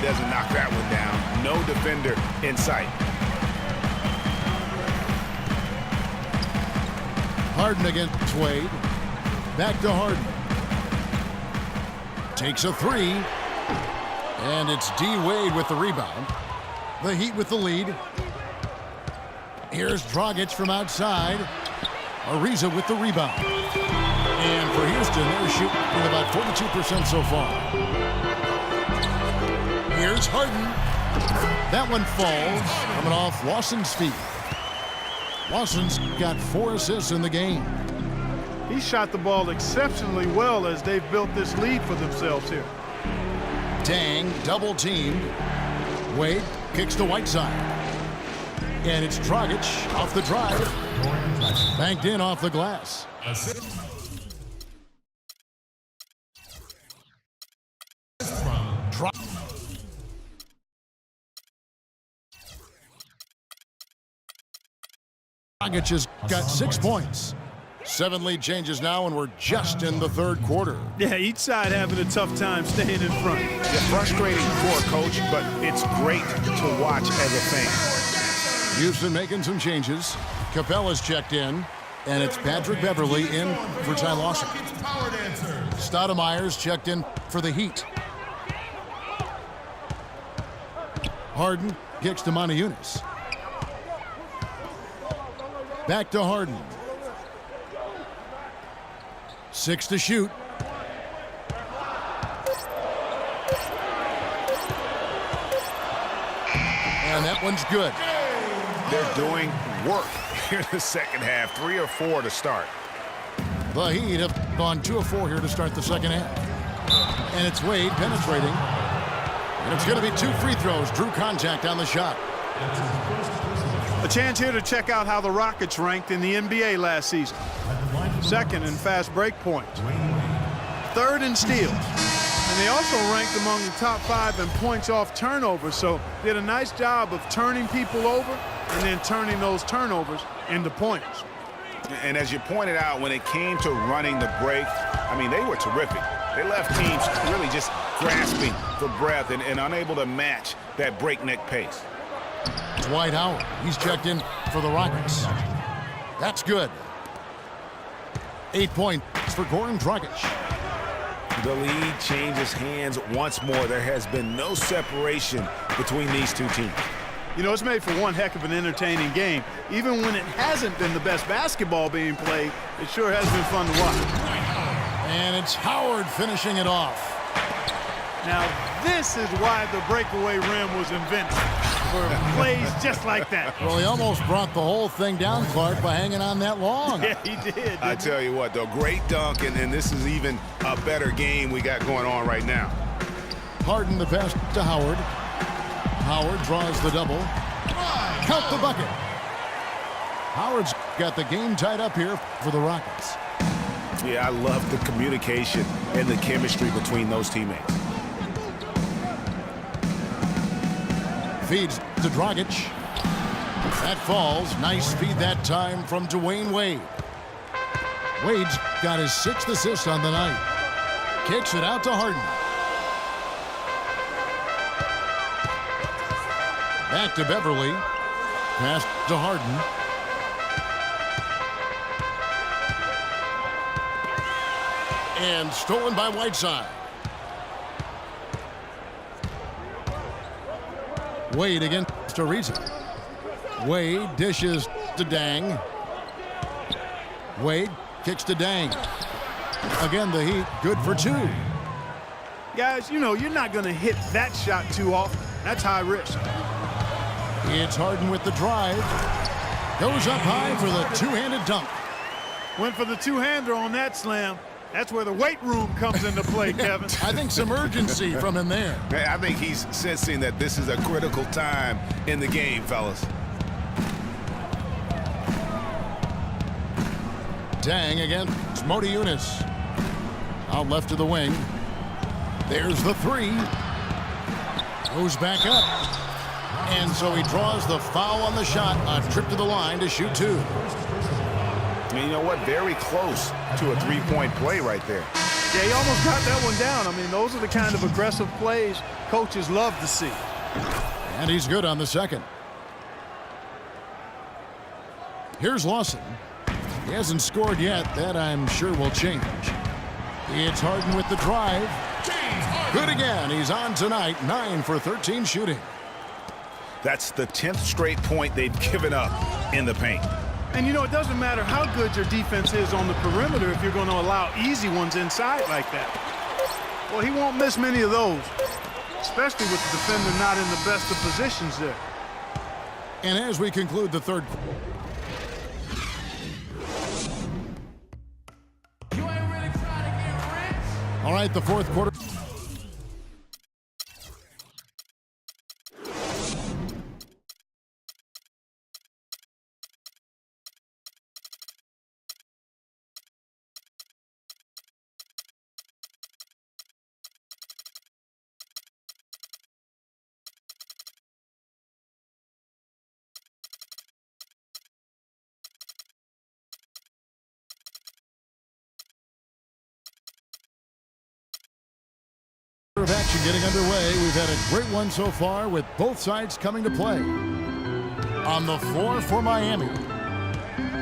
he doesn't knock that one down. No defender in sight. Harden against Wade. Back to Harden. Takes a three. And it's D. Wade with the rebound. The Heat with the lead. Here's Dragic from outside. Ariza with the rebound. And for Houston, they're shooting with about 42% so far. Here's Harden. That one falls, coming off Lawson's feet. Lawson's got 4 assists in the game. He shot the ball exceptionally well as they've built this lead for themselves here. Dang, double teamed. Wade kicks to Whiteside. And it's Dragic off the drive. Banked in off the glass. Dragic has got 6 points. 7 lead changes now, and we're just in the third quarter. Yeah, each side having a tough time staying in front. Yeah, frustrating for a coach, but it's great to watch as a fan. Houston making some changes. Capella's checked in, and it's Patrick Beverley in for Ty Lawson. Stoudemire's checked in for the Heat. Harden kicks to Moniunas. Back to Harden. 6 to shoot. And that one's good. They're doing work here in the second half. 3 or 4 to start. The Heat have gone 2 of 4 here to start the second half. And it's Wade penetrating. And it's going to be 2 free throws. Drew contact on the shot. A chance here to check out how the Rockets ranked in the NBA last season. Second in fast break points. Third in steals. And they also ranked among the top 5 in points off turnovers. So did a nice job of turning people over and then turning those turnovers into points. And as you pointed out, when it came to running the break, I mean, they were terrific. They left teams really just grasping for breath and unable to match that breakneck pace. Dwight Howard, he's checked in for the Rockets. That's good. 8 points for Goran Dragic. The lead changes hands once more. There has been no separation between these two teams. You know, it's made for one heck of an entertaining game. Even when it hasn't been the best basketball being played, it sure has been fun to watch. And it's Howard finishing it off. Now, this is why the breakaway rim was invented, for plays just like that. Well, he almost brought the whole thing down, Clark, by hanging on that long. Yeah, he did. I tell you what, though, great dunk, and this is even a better game we got going on right now. Harden the pass to Howard. Howard draws the double. Count the bucket. Howard's got the game tied up here for the Rockets. Yeah, I love the communication and the chemistry between those teammates. Feeds to Dragic. That falls. Nice feed that time from Dwayne Wade. Wade's got his 6th assist on the night. Kicks it out to Harden. Back to Beverley. Pass to Harden. And stolen by Whiteside. Wade against Ariza. Wade dishes to Dang. Wade kicks to Dang. Again, the Heat good for 2. Guys, you know, you're not going to hit that shot too often. That's high risk. It's Harden with the drive. Goes up high for the two-handed dunk. Went for the two-hander on that slam. That's where the weight room comes into play, Kevin. I think some urgency from him there. I think he's sensing that this is a critical time in the game, fellas. Dang against Moniunas. Out left to the wing. There's the 3. Goes back up. And so he draws the foul on the shot. A trip to the line to shoot 2. And you know what? Very close to a 3-point play right there. Yeah, he almost got that one down. I mean, those are the kind of aggressive plays coaches love to see. And he's good on the second. Here's Lawson. He hasn't scored yet. That, I'm sure, will change. It's Harden with the drive. Good again. He's on tonight. 9 for 13 shooting. That's the 10th straight point they've given up in the paint. And, you know, it doesn't matter how good your defense is on the perimeter if you're going to allow easy ones inside like that. Well, he won't miss many of those, especially with the defender not in the best of positions there. And as we conclude the third quarter. All right, the fourth quarter. Of action getting underway. We've had a great one so far with both sides coming to play. On the floor for Miami,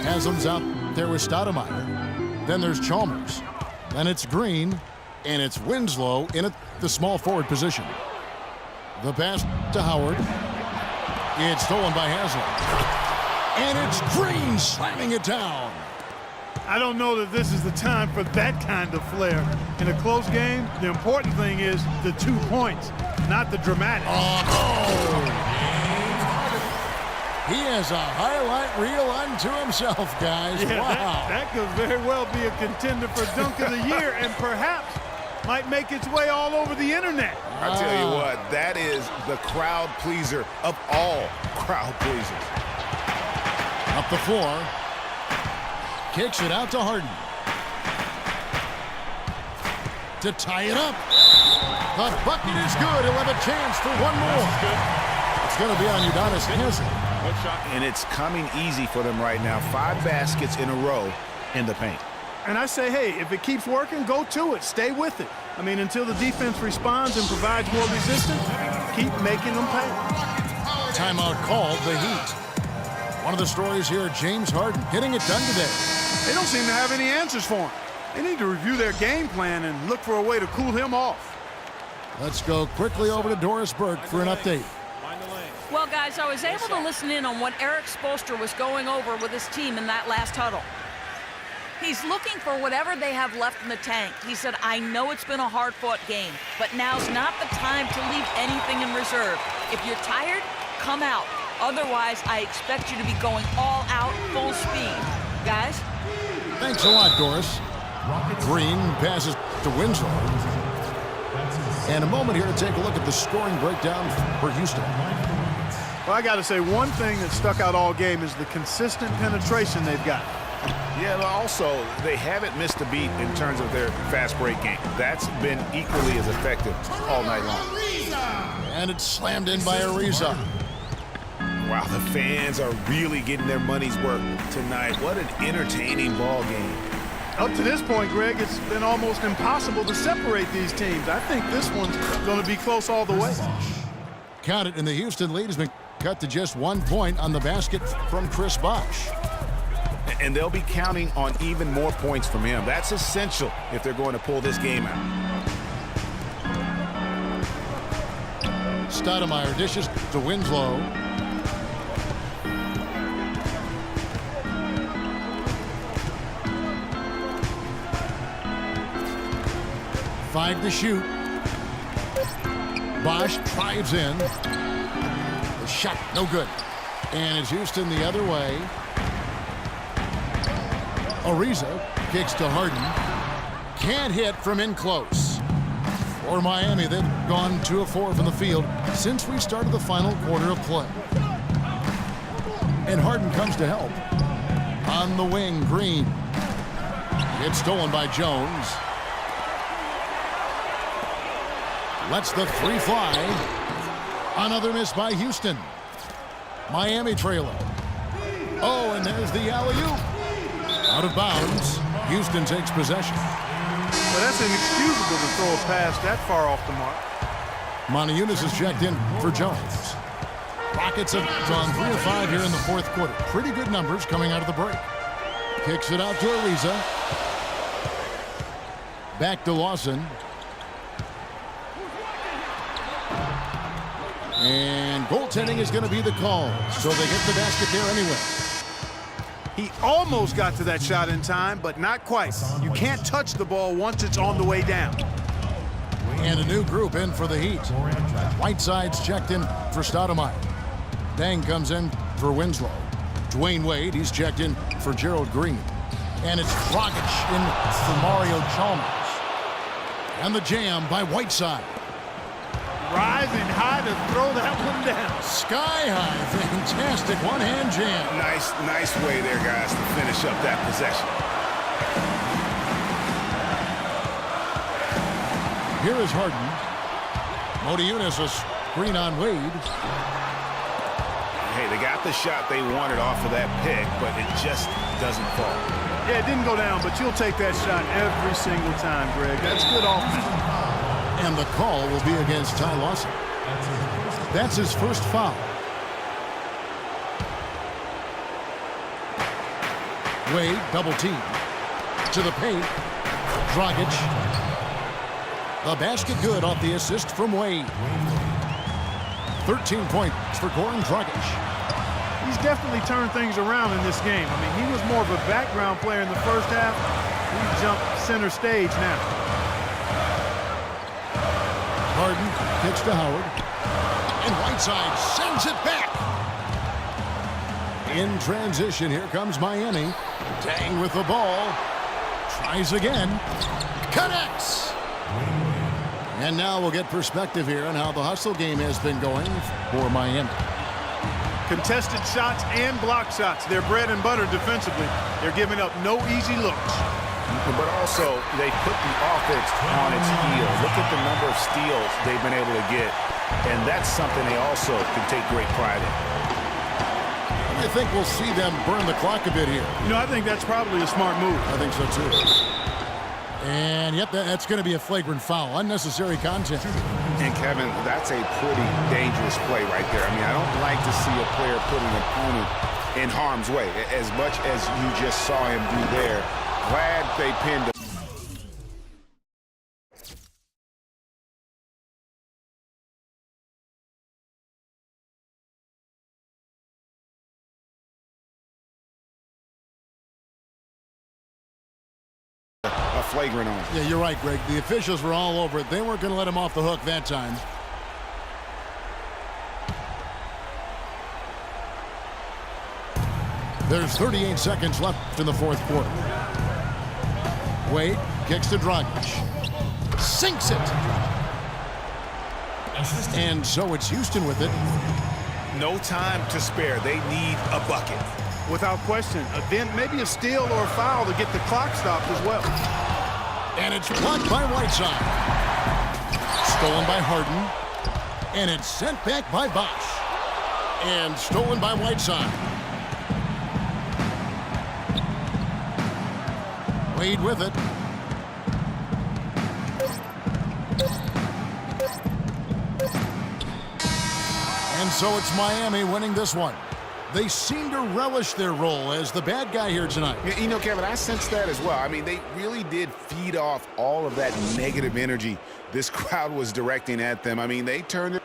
Haslam's out there with Stoudemire. Then there's Chalmers. Then it's Green, and it's Winslow in the small forward position. The pass to Howard. It's stolen by Haslam. And it's Green slamming it down. I don't know that this is the time for that kind of flair. In a close game, the important thing is the 2 points, not the dramatics. He has a highlight reel unto himself, guys. Yeah, wow. That could very well be a contender for Dunk of the Year and perhaps might make its way all over the internet. I tell you what, that is the crowd pleaser of all crowd pleasers. Up the floor. Kicks it out to Harden. To tie it up. The bucket is good. He'll have a chance for one more. It's going to be on Udonis Haslem. And it's coming easy for them right now. 5 baskets in a row in the paint. And I say, hey, if it keeps working, go to it. Stay with it. I mean, until the defense responds and provides more resistance, keep making them pay. Timeout called, the Heat. One of the stories here, James Harden getting it done today. They don't seem to have any answers for him. They need to review their game plan and look for a way to cool him off. Let's go quickly over to Doris Burke for an update. Well, guys, I was able to listen in on what Eric Spoelstra was going over with his team in that last huddle. He's looking for whatever they have left in the tank. He said, I know it's been a hard-fought game, but now's not the time to leave anything in reserve. If you're tired, come out. Otherwise, I expect you to be going all out, full speed. Guys? Thanks a lot, Doris. Green passes to Winslow. And a moment here to take a look at the scoring breakdown for Houston. Well, I got to say, one thing that stuck out all game is the consistent penetration they've got. Yeah, but also, they haven't missed a beat in terms of their fast break game. That's been equally as effective all night long. And it's slammed in by Ariza. Wow, the fans are really getting their money's worth tonight. What an entertaining ball game. Up to this point, Greg, it's been almost impossible to separate these teams. I think this one's going to be close all the way. Count it, and the Houston lead has been cut to just 1 point on the basket from Chris Bosh. And they'll be counting on even more points from him. That's essential if they're going to pull this game out. Stoudemire dishes to Winslow. Five to shoot. Bosh drives in. The shot, no good. And it's Houston the other way. Ariza kicks to Harden. Can't hit from in close. For Miami, they've gone 2 of 4 from the field since we started the final quarter of play. And Harden comes to help. On the wing, Green. It's stolen by Jones. Lets the 3 fly. Another miss by Houston. Miami trailer. Oh, and there's the alley-oop. Out of bounds. Houston takes possession. Well, that's inexcusable to throw a pass that far off the mark. Moniunas is checked in for Jones. Rockets have gone 3 of 5 here in the fourth quarter. Pretty good numbers coming out of the break. Kicks it out to Ariza. Back to Lawson. And goaltending is going to be the call. So they get the basket there anyway. He almost got to that shot in time, but not quite. You can't touch the ball once it's on the way down. And a new group in for the Heat. Whiteside's checked in for Stoudemire. Dang comes in for Winslow. Dwayne Wade, he's checked in for Gerald Green. And it's Dragic in for Mario Chalmers. And the jam by Whiteside. Rising high to throw that one down. Sky high, fantastic one-hand jam. Nice way there, guys, to finish up that possession. Here is Harden. Modiunas a screen on Wade. Hey, they got the shot they wanted off of that pick, but it just doesn't fall. Yeah, it didn't go down, but you'll take that shot every single time, Greg. That's good offense. And the call will be against Ty Lawson. That's his first foul. Wade, double team. To the paint. Dragic. The basket good off the assist from Wade. 13 points for Goran Dragic. He's definitely turned things around in this game. I mean, he was more of a background player in the first half. He jumped center stage now. Harden kicks to Howard. And Whiteside sends it back. In transition, here comes Miami. Dang with the ball. Tries again. Connects. And now we'll get perspective here on how the hustle game has been going for Miami. Contested shots and block shots. They're bread and butter defensively. They're giving up no easy looks. But also, they put the offense on its heels. Look at the number of steals they've been able to get. And that's something they also can take great pride in. I think we'll see them burn the clock a bit here. You know, I think that's probably a smart move. I think so, too. And, yep, that's going to be a flagrant foul. Unnecessary contact. And, Kevin, that's a pretty dangerous play right there. I mean, I don't like to see a player put an opponent in harm's way. As much as you just saw him do there, glad they pinned him. A flagrant on. Yeah, you're right, Greg. The officials were all over it. They weren't going to let him off the hook that time. There's 38 seconds left in the fourth quarter. Wade kicks to Dragic. Sinks it. And so it's Houston with it. No time to spare. They need a bucket. Without question. Then maybe a steal or a foul to get the clock stopped as well. And it's blocked by Whiteside. Stolen by Harden. And it's sent back by Bosch. And stolen by Whiteside. Wade with it. And so it's Miami winning this one. They seem to relish their role as the bad guy here tonight. Yeah, you know, Kevin, I sense that as well. I mean, they really did feed off all of that negative energy this crowd was directing at them. I mean, they turned it.